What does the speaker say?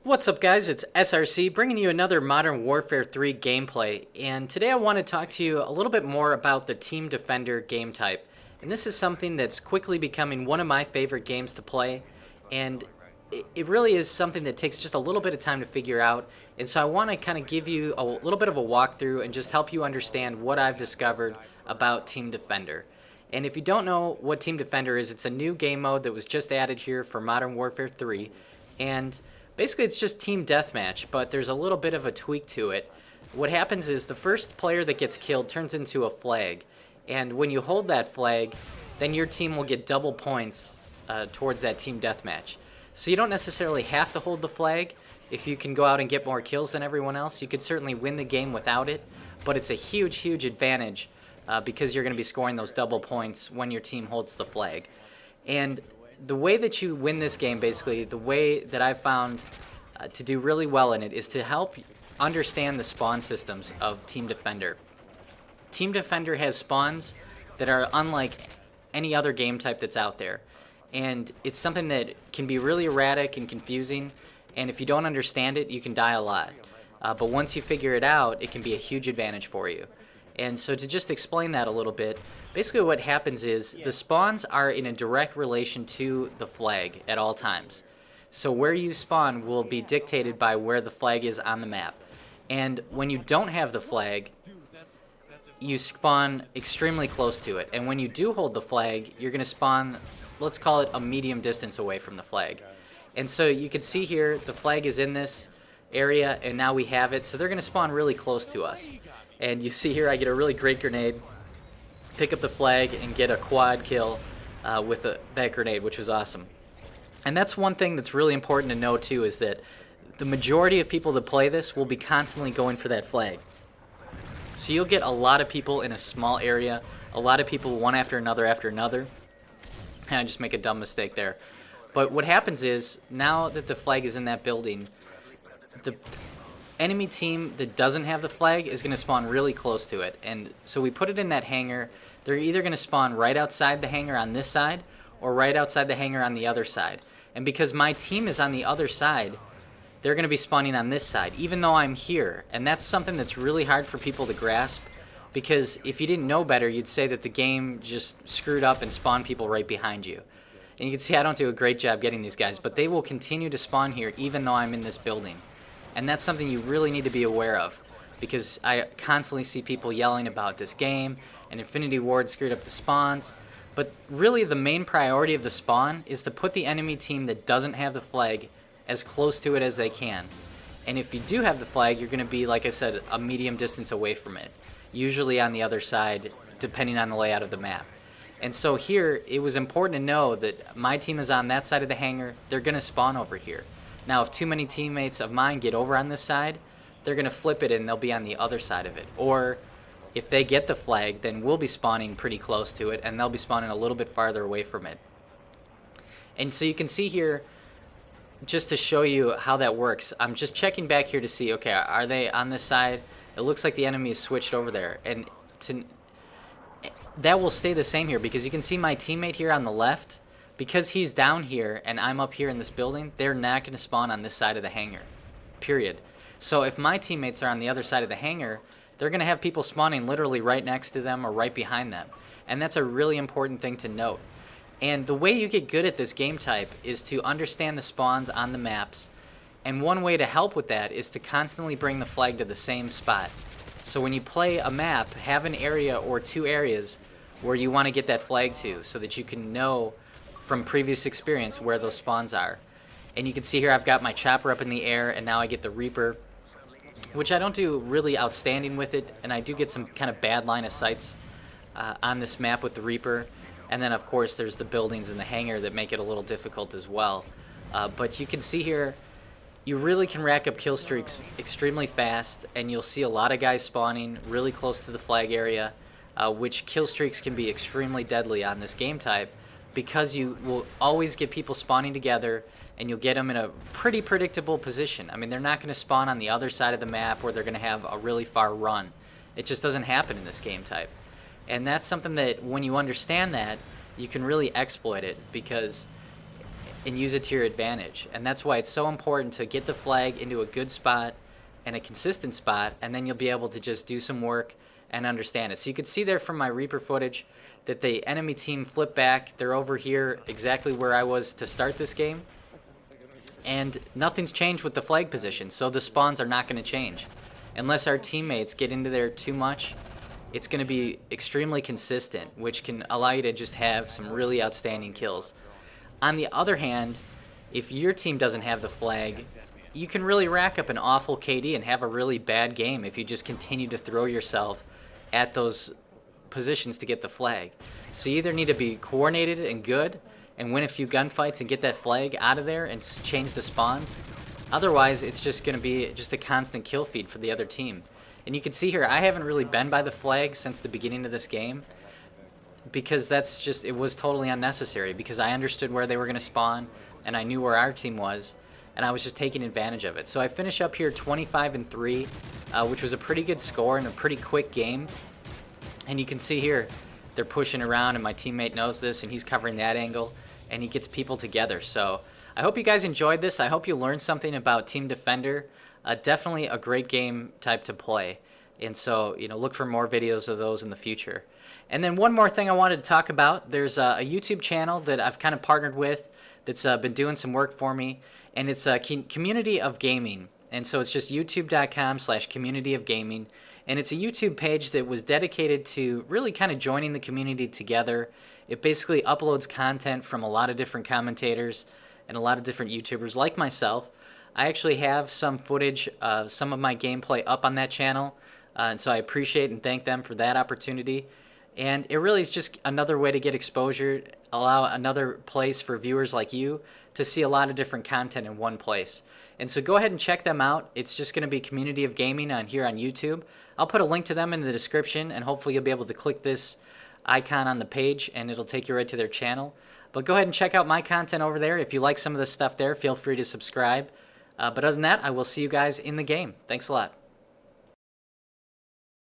What's up, guys? It's SRC bringing you another Modern Warfare 3 gameplay, and today I want to talk to you a little bit more about the Team Defender game type. And this is something that's quickly becoming one of my favorite games to play, and it really is something that takes just a little bit of time to figure out. And so I want to kind of give you a little bit of a walkthrough and just help you understand what I've discovered about Team Defender. And if you don't know what Team Defender is, it's a new game mode that was just added here for Modern Warfare 3, and basically, it's just team deathmatch, but there's a little bit of a tweak to it. What happens is the first player that gets killed turns into a flag, and when you hold that flag, then your team will get double points towards that team deathmatch. So you don't necessarily have to hold the flag. If you can go out and get more kills than everyone else, you could certainly win the game without it, but it's a huge, huge advantage because you're going to be scoring those double points when your team holds the flag. And the way that you win this game, basically, the way that I've found to do really well in it is to help understand the spawn systems of Team Defender. Team Defender has spawns that are unlike any other game type that's out there. And it's something that can be really erratic and confusing, and if you don't understand it, you can die a lot. But once you figure it out, it can be a huge advantage for you. And so to just explain that a little bit, basically what happens is the spawns are in a direct relation to the flag at all times. So where you spawn will be dictated by where the flag is on the map. And when you don't have the flag, you spawn extremely close to it. And when you do hold the flag, you're going to spawn, let's call it a medium distance away from the flag. And so you can see here, the flag is in this area, and now we have it. So they're going to spawn really close to us. And you see here I get a really great grenade, pick up the flag, and get a quad kill with that grenade, which was awesome. And that's one thing that's really important to know too, is that the majority of people that play this will be constantly going for that flag. So you'll get a lot of people in a small area, a lot of people one after another after another. And I just make a dumb mistake there. But what happens is, now that the flag is in that building, the enemy team that doesn't have the flag is going to spawn really close to it. And so we put it in that hangar. They're either going to spawn right outside the hangar on this side or right outside the hangar on the other side. And because my team is on the other side, they're going to be spawning on this side, even though I'm here. And that's something that's really hard for people to grasp, because if you didn't know better, you'd say that the game just screwed up and spawned people right behind you. And you can see I don't do a great job getting these guys, but they will continue to spawn here even though I'm in this building. And that's something you really need to be aware of, because I constantly see people yelling about this game and Infinity Ward screwed up the spawns. But really the main priority of the spawn is to put the enemy team that doesn't have the flag as close to it as they can. And if you do have the flag, you're going to be, like I said, a medium distance away from it, usually on the other side, depending on the layout of the map. And so here, it was important to know that my team is on that side of the hangar. They're going to spawn over here. Now, if too many teammates of mine get over on this side, they're going to flip it and they'll be on the other side of it. Or if they get the flag, then we'll be spawning pretty close to it, and they'll be spawning a little bit farther away from it. And so you can see here, just to show you how that works, I'm just checking back here to see, okay, are they on this side? It looks like the enemy is switched over there. And that will stay the same here, because you can see my teammate here on the left. Because he's down here and I'm up here in this building, they're not going to spawn on this side of the hangar, period. So if my teammates are on the other side of the hangar, they're going to have people spawning literally right next to them or right behind them. And that's a really important thing to note. And the way you get good at this game type is to understand the spawns on the maps. And one way to help with that is to constantly bring the flag to the same spot. So when you play a map, have an area or two areas where you want to get that flag to, so that you can know from previous experience where those spawns are. And you can see here I've got my chopper up in the air, and now I get the Reaper, which I don't do really outstanding with it, and I do get some kind of bad line of sights on this map with the Reaper. And then of course there's the buildings in the hangar that make it a little difficult as well. But you can see here, you really can rack up kill streaks extremely fast, and you'll see a lot of guys spawning really close to the flag area, which kill streaks can be extremely deadly on this game type, because you will always get people spawning together, and you'll get them in a pretty predictable position. I mean, they're not going to spawn on the other side of the map where they're going to have a really far run. It just doesn't happen in this game type. And that's something that when you understand that, you can really exploit it, because and use it to your advantage. And that's why it's so important to get the flag into a good spot and a consistent spot, and then you'll be able to just do some work and understand it. So you could see there from my Reaper footage that the enemy team flipped back. They're over here exactly where I was to start this game. And nothing's changed with the flag position, so the spawns are not going to change. Unless our teammates get into there too much, it's going to be extremely consistent, which can allow you to just have some really outstanding kills. On the other hand, if your team doesn't have the flag, you can really rack up an awful KD and have a really bad game if you just continue to throw yourself at those positions to get the flag. So you either need to be coordinated and good and win a few gunfights and get that flag out of there and change the spawns. Otherwise, it's just going to be just a constant kill feed for the other team. And you can see here, I haven't really been by the flag since the beginning of this game, because it was totally unnecessary, because I understood where they were going to spawn and I knew where our team was, and I was just taking advantage of it. So I finish up here 25-3, which was a pretty good score and a pretty quick game. And you can see here, they're pushing around and my teammate knows this and he's covering that angle and he gets people together. So I hope you guys enjoyed this. I hope you learned something about Team Defender. Definitely a great game type to play. And so, look for more videos of those in the future. And then one more thing I wanted to talk about. There's a YouTube channel that I've kind of partnered with that's been doing some work for me. And it's a Community of Gaming. And so it's just youtube.com/community of gaming. And it's a YouTube page that was dedicated to really kind of joining the community together. It basically uploads content from a lot of different commentators and a lot of different YouTubers like myself. I actually have some footage of some of my gameplay up on that channel. And so I appreciate and thank them for that opportunity. And it really is just another way to get exposure, allow another place for viewers like you to see a lot of different content in one place. And so go ahead and check them out. It's just going to be Community of Gaming here on YouTube. I'll put a link to them in the description, and hopefully you'll be able to click this icon on the page and it'll take you right to their channel. But go ahead and check out my content over there. If you like some of the stuff there, feel free to subscribe. But other than that, I will see you guys in the game. Thanks a lot.